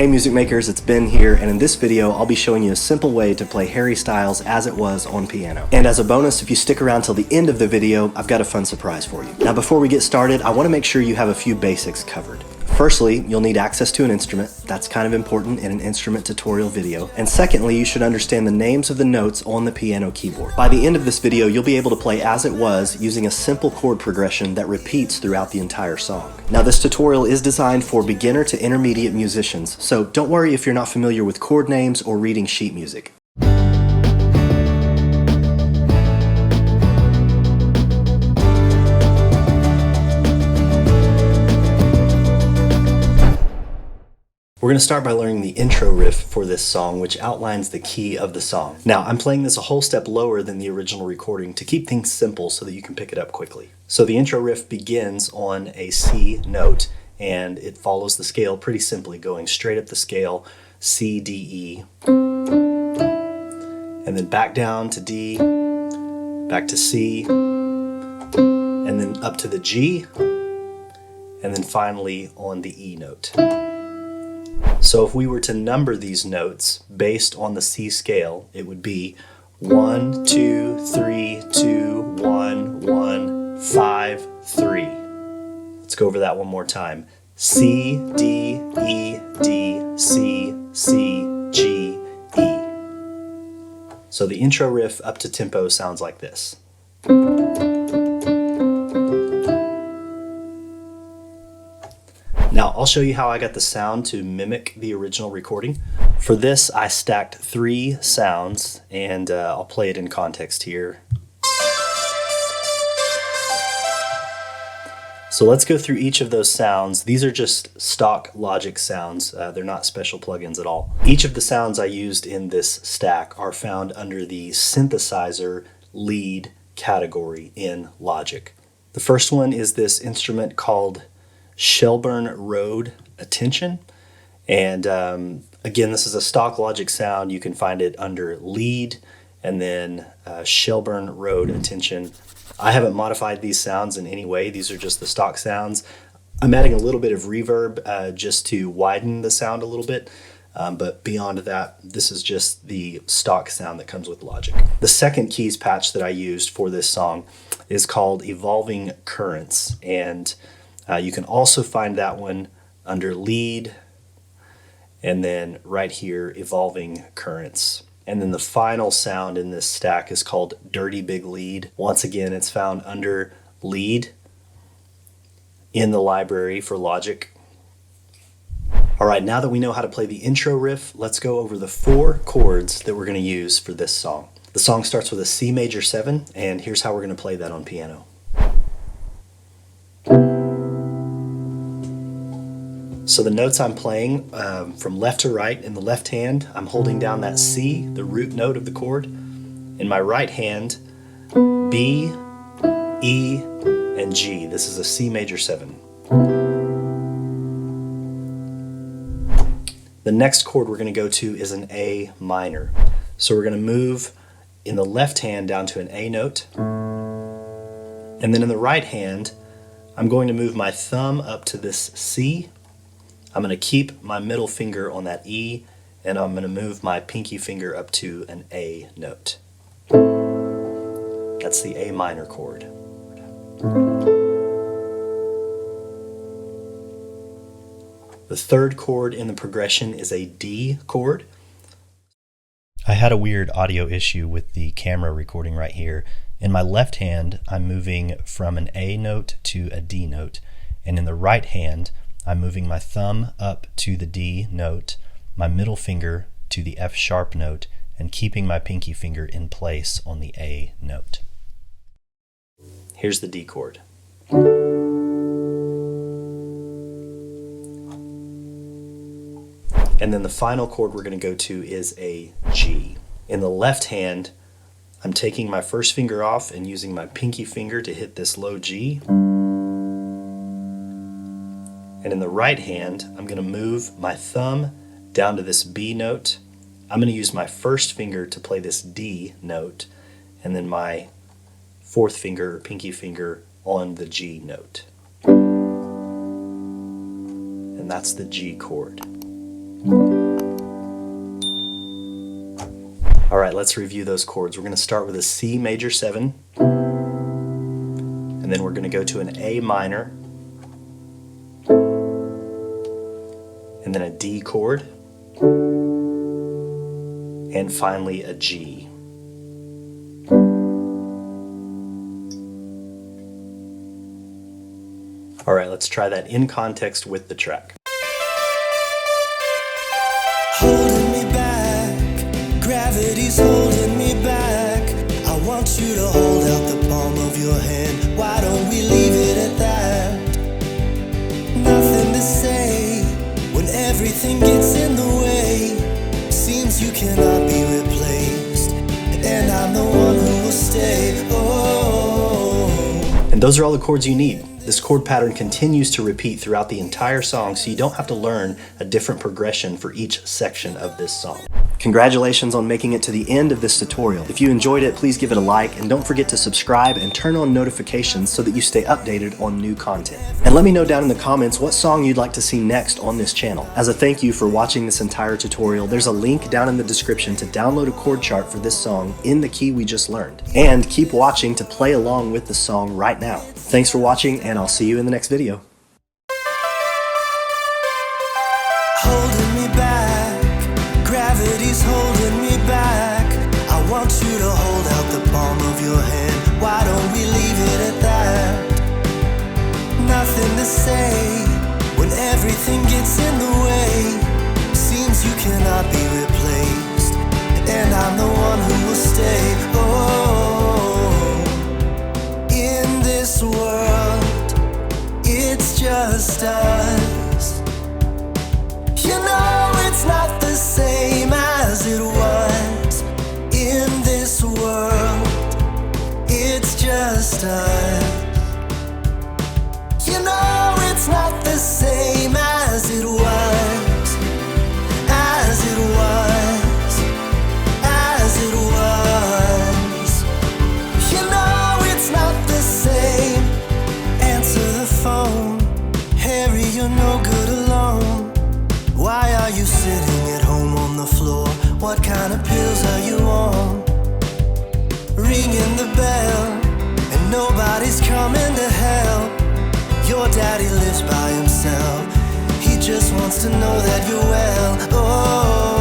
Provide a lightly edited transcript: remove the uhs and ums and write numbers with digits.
Hey music makers, it's Ben here, and in this video I'll be showing you a simple way to play Harry Styles As It Was on piano. And as a bonus, if you stick around till the end of the video, I've got a fun surprise for you. Now before we get started, I want to make sure you have a few basics covered. Firstly, you'll need access to an instrument. That's kind of important in an instrument tutorial video. And secondly, you should understand the names of the notes on the piano keyboard. By the end of this video, you'll be able to play As It Was using a simple chord progression that repeats throughout the entire song. Now this tutorial is designed for beginner to intermediate musicians, so don't worry if you're not familiar with chord names or reading sheet music. We're going to start by learning the intro riff for this song, which outlines the key of the song. Now, I'm playing this a whole step lower than the original recording to keep things simple so that you can pick it up quickly. So the intro riff begins on a C note, and it follows the scale pretty simply, going straight up the scale, C, D, E, and then back down to D, back to C, and then up to the G, and then finally on the E note. So if we were to number these notes based on the C scale, it would be 1, 2, 3, 2, 1, 1, 5, 3. Let's go over that one more time. C, D, E, D, C, C, G, E. So the intro riff up to tempo sounds like this. Now, I'll show you how I got the sound to mimic the original recording. For this, I stacked 3 sounds, and I'll play it in context here. So let's go through each of those sounds. These are just stock Logic sounds. They're not special plugins at all. Each of the sounds I used in this stack are found under the synthesizer lead category in Logic. The first one is this instrument called Shelburne Road Attention, and again, this is a stock Logic sound. You can find it under lead and then Shelburne Road Attention. I haven't modified these sounds in any way. These are just the stock sounds. I'm adding a little bit of reverb just to widen the sound a little bit, but beyond that, this is just the stock sound that comes with Logic. The second keys patch that I used for this song is called Evolving Currents, and you can also find that one under lead and then right here, Evolving Currents. And then the final sound in this stack is called Dirty Big Lead. Once again, it's found under lead in the library for Logic. All right, now that we know how to play the intro riff, let's go over the 4 chords that we're going to use for this song. The song starts with a C major 7, and here's how we're going to play that on piano. So the notes I'm playing from left to right, in the left hand, I'm holding down that C, the root note of the chord. In my right hand, B, E, and G. This is a C major 7. The next chord we're going to go to is an A minor. So we're going to move in the left hand down to an A note. And then in the right hand, I'm going to move my thumb up to this C. I'm going to keep my middle finger on that E, and I'm going to move my pinky finger up to an A note. That's the A minor chord. The third chord in the progression is a D chord. I had a weird audio issue with the camera recording right here. In my left hand, I'm moving from an A note to a D note, and in the right hand, I'm moving my thumb up to the D note, my middle finger to the F sharp note, and keeping my pinky finger in place on the A note. Here's the D chord. And then the final chord we're going to go to is a G. In the left hand, I'm taking my first finger off and using my pinky finger to hit this low G. And in the right hand, I'm going to move my thumb down to this B note. I'm going to use my first finger to play this D note, and then my fourth finger, or pinky finger, on the G note. And that's the G chord. All right, let's review those chords. We're going to start with a C major 7, and then we're going to go to an A minor, and then a D chord, and finally a G. All right, let's try that in context with the track. Holding me back, gravity's holding me back. I want you to hold out the palm of your hand. Why don't we leave it at that? Nothing to say when everything gets in the way. Seems you cannot be replaced, and I'm the one who will stay. Oh. And those are all the chords you need. This chord pattern continues to repeat throughout the entire song, so you don't have to learn a different progression for each section of this song. Congratulations on making it to the end of this tutorial. If you enjoyed it, please give it a like, and don't forget to subscribe and turn on notifications so that you stay updated on new content. And let me know down in the comments what song you'd like to see next on this channel. As a thank you for watching this entire tutorial, there's a link down in the description to download a chord chart for this song in the key we just learned. And keep watching to play along with the song right now. Thanks for watching, and I'll see you in the next video. Holding me back, gravity's holding me back. I want you to hold out the palm of your hand. Why don't we leave it at that? Nothing to say when everything gets in the way. Seems you cannot be replaced, and I'm the one who will stay. Oh, in this world, it's just us. You know it's not the same as it was. In this world, it's just us. You know it's not the same as it was. As it was. As it was. You know it's not the same. Answer the phone. Harry, you're no good alone. Why are you sitting at home on the floor? What kind of pills are you on? Ringing the bell, and nobody's coming to help. Your daddy lives by himself. He just wants to know that you're well. Oh.